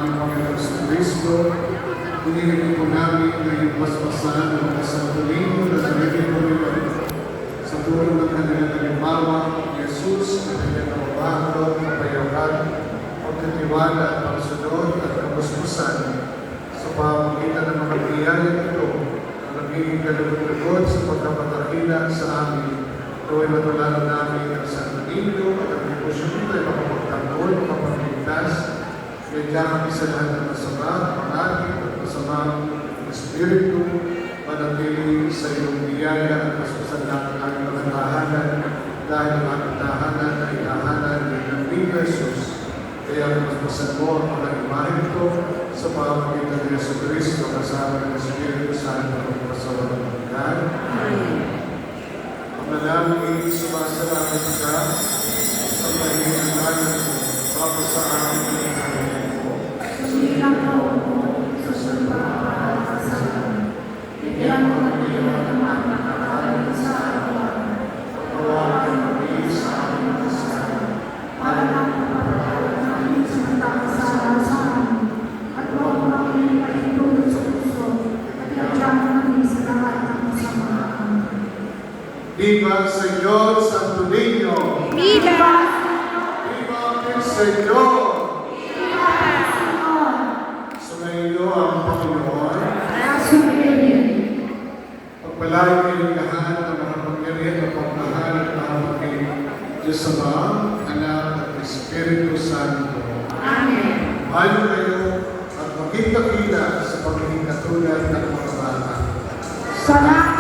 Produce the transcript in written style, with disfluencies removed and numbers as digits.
aming Panginoon sa Kristo. Pinihin po namin ngayong paspasan ng Santo Niño na narinig po rin sa tulong ng kanilang halimbawa, Jesus, kanilang kababago, kapayawan, pagkatiwala at pagsunod at kapuspusan sa pamamagitan ng mga biyaya ito na nagiging kalugod-lugod sa pagkapatakila sa amin. Ito ay matulala namin ang Santo Niño at ang debosyon nito ay makapagtanggol, makapagligtas, kaya kami sa lahat ng masama, pangalit at masamang Espiritu, manatili sa iyong biyaya at paspasan natin ang aming mga tahanan dahil ang aming tahanan ay tahanan ng Pino Jesus. Kaya paspasan mo ang mga imahe ito sa pamamagitan ng Yesu Cristo kasama ng Espiritu Santo at pasawalan ng God. Manalangin, sumasalamat ka sa pahinganan mo, para sa amin mo. Sumilang taon mo, susumpa ka sa amin. Bigyan mo kami ng mga nakakaroon sa araw-araw. Patawarin kami sa aming kasalanan. Para lang mapapatawad namin sa mga kasalanan sa amin. At huwag mo kami paitulog sa puso. At iadyan mo kami sa lahat ng kasamaan. Viva Señor Santo Niño! Viva! Viva el Señor! Viva el Señor! Sumainyo ang Panginoon. Sumainyo. Pagpalain kayong lahat ng mga pangyarihan at pagmahal at mahal kay Diyos Ama, Anak at Espiritu Santo. Amen. Mahal kayo at maging kakila sa pagiging katulad ng mga bata. Salamat!